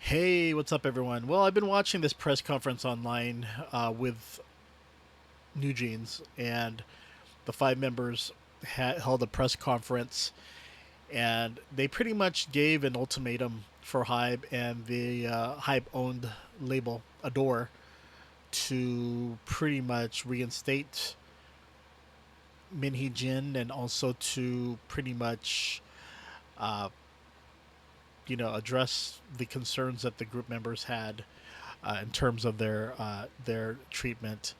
Hey, what's up, everyone? Well, I've been watching this press conference online with NewJeans, and the five members held a press conference, and they pretty much gave an ultimatum for Hybe and the Hybe-owned label Adore to pretty much reinstate Minhee Jin and also to pretty much, uh, address the concerns that the group members had in terms of their treatment.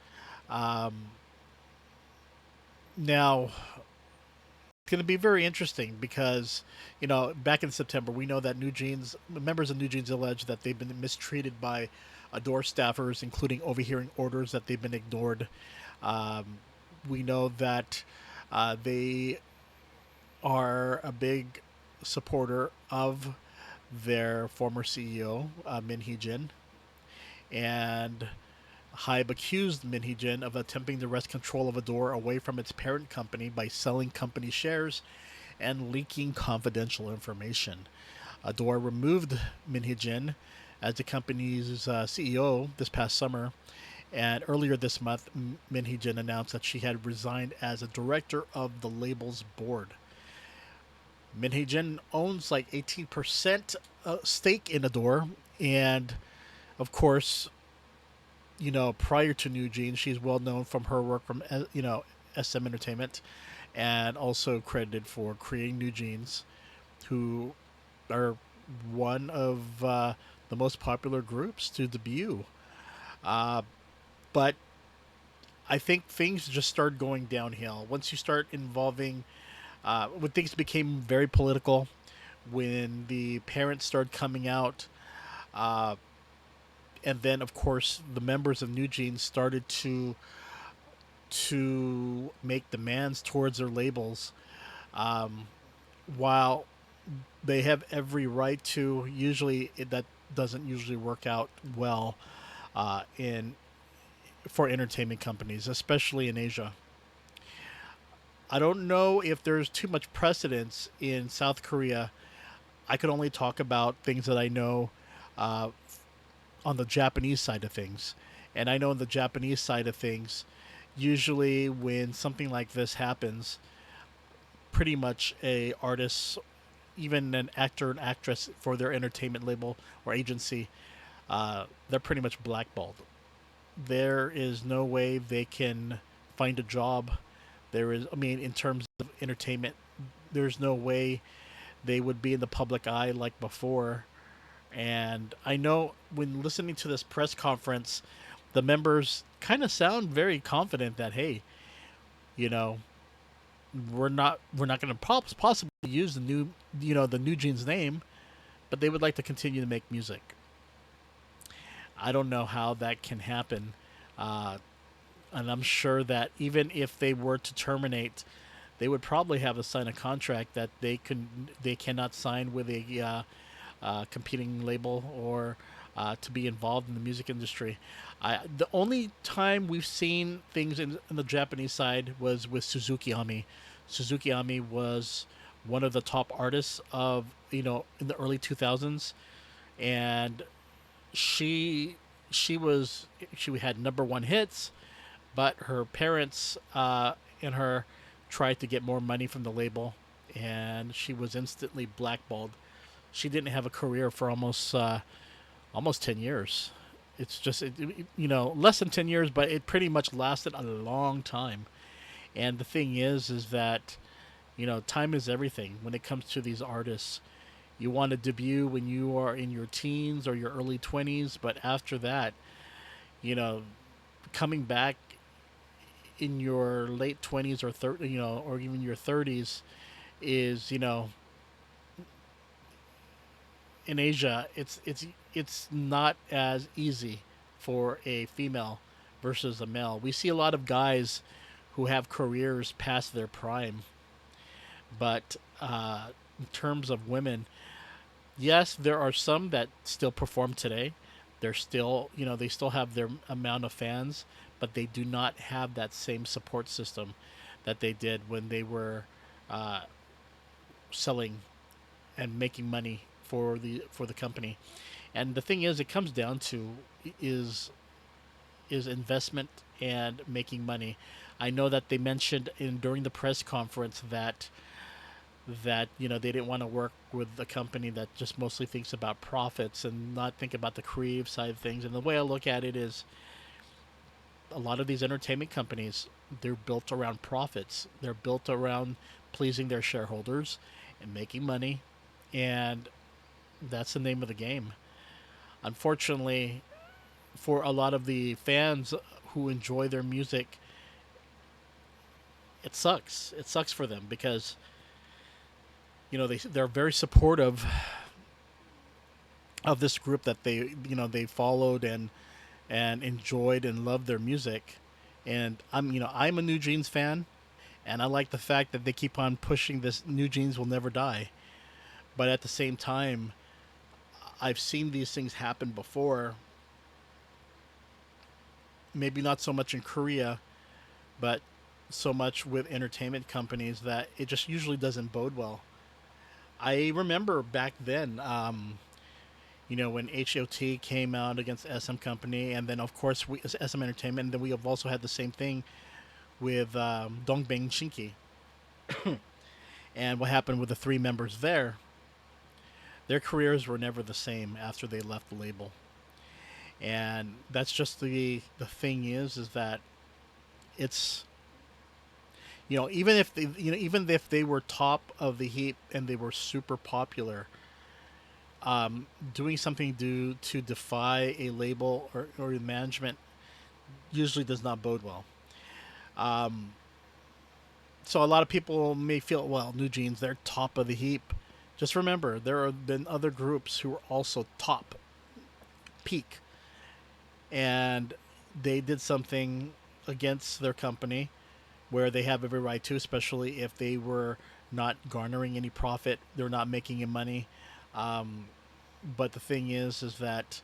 Um, Now, it's going to be very interesting because, back in September, we know that NewJeans members of NewJeans allege that they've been mistreated by Adore staffers, including overhearing orders that they've been ignored. Um, we know that they are a big supporter of their former CEO, Min Hee Jin, and Hybe accused Minhee Jin of attempting to wrest control of Adore away from its parent company by selling company shares and leaking confidential information. Adore removed Minhee Jin as the company's CEO this past summer, and earlier this month, Minhee Jin announced that she had resigned as a director of the label's board. Minhee Jin owns like 18% stake in Adore, and of course, prior to NewJeans, she's well known from her work from SM Entertainment, and also credited for creating NewJeans, who are one of the most popular groups to debut. Uh, but I think things just started going downhill once you start involving. When things became very political, when the parents started coming out. Uh, and then, of course, the members of NewJeans started to make demands towards their labels. Um, while they have every right to, that doesn't usually work out well in for entertainment companies, especially in Asia. I don't know if there's too much precedence in South Korea. I could only talk about things that I know uh, on the Japanese side of things. And I know on the Japanese side of things, usually when something like this happens, pretty much a artist, even an actor and actress for their entertainment label or agency, they're pretty much blackballed. There is no way they can find a job. In terms of entertainment, there's no way they would be in the public eye like before. And I know when listening to this press conference, the members kind of sound very confident that, hey, you know, we're not going to possibly use the New Jeans name, but they would like to continue to make music. I don't know how that can happen, uh, and I'm sure that even if they were to terminate, they would probably have to sign a contract that they cannot sign with a competing label or to be involved in the music industry. The only time we've seen things in the Japanese side was with Suzuki Ami. Suzuki Ami was one of the top artists of in the early 2000s, and she she had number one hits, but her parents and her tried to get more money from the label, and she was instantly blackballed. She didn't have a career for almost 10 years. It's just less than 10 years, but it pretty much lasted a long time. And the thing is that time is everything when it comes to these artists. You want to debut when you are in your teens or your early 20s, but after that, you know, coming back in your late 20s or 30, or even your 30s is, in Asia, it's not as easy for a female versus a male. We see a lot of guys who have careers past their prime, but in terms of women, yes, there are some that still perform today. They're still, they still have their amount of fans, but they do not have that same support system that they did when they were uh, selling and making money for the company. And the thing is, it comes down to is is investment and making money. I know that they mentioned in during the press conference that they didn't want to work with a company that just mostly thinks about profits and not think about the creative side of things. And the way I look at it is, a lot of these entertainment companies, they're built around profits. They're built around pleasing their shareholders and making money, and that's the name of the game. Unfortunately, for a lot of the fans who enjoy their music, it sucks. It sucks for them because they're very supportive of this group that they followed and enjoyed and loved their music. And I'm a NewJeans fan, and I like the fact that they keep on pushing this NewJeans will never die. But at the same time, I've seen these things happen before. Maybe not so much in Korea, but so much with entertainment companies that it just usually doesn't bode well. I remember back then, when HOT came out against SM Company, and then of course SM Entertainment, and then we have also had the same thing with Dongbang Shinki. And what happened with the three members there? Their careers were never the same after they left the label, and that's just the thing is that it's even if they were top of the heap and they were super popular, doing something to defy a label or management usually does not bode well. Um, so a lot of people may feel, well, NewJeans, they're top of the heap. Just remember, there have been other groups who are also top, peak, and they did something against their company where they have every right to, especially if they were not garnering any profit, they're not making any money. Um, but the thing is that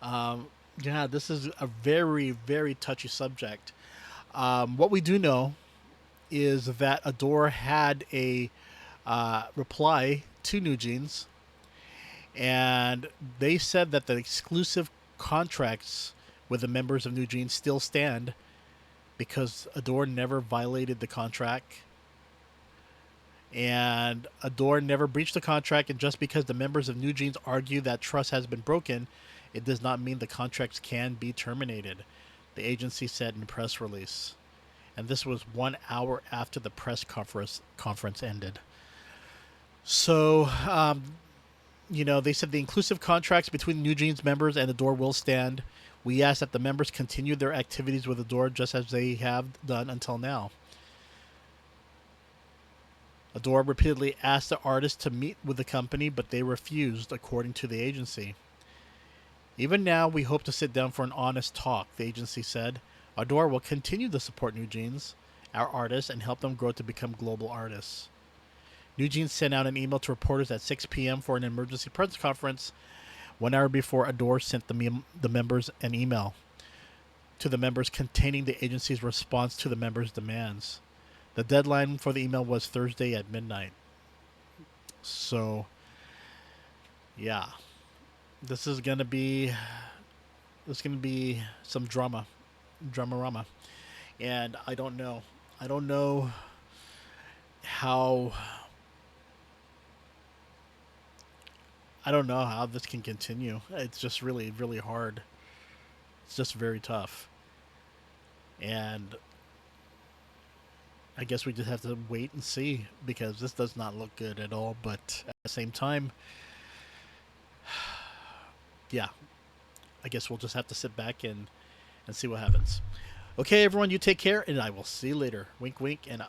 um, yeah, this is a very very touchy subject. What we do know is that Adore had a reply to NewJeans, and they said that the exclusive contracts with the members of NewJeans still stand because Adore never violated the contract, and Adore never breached the contract. And just because the members of NewJeans argue that trust has been broken, it does not mean the contracts can be terminated, the agency said in a press release. And this was 1 hour after the press conference ended. So, they said the inclusive contracts between NewJeans members and Adore will stand. We ask that the members continue their activities with Adore just as they have done until now. Adore repeatedly asked the artists to meet with the company, but they refused, according to the agency. Even now, we hope to sit down for an honest talk, the agency said. Adore will continue to support NewJeans, our artists, and help them grow to become global artists. NewJeans sent out an email to reporters at 6 p.m. for an emergency press conference 1 hour before Adore sent the members an email to the members containing the agency's response to the members' demands. The deadline for the email was Thursday at midnight. So, yeah, this is gonna be some dramarama, and I don't know. I don't know how. I don't know how this can continue. It's just really, really hard. It's just very tough, and I guess we just have to wait and see because this does not look good at all. But at the same time, yeah, I guess we'll just have to sit back and see what happens. Okay, everyone, you take care, and I will see you later. Wink, wink, and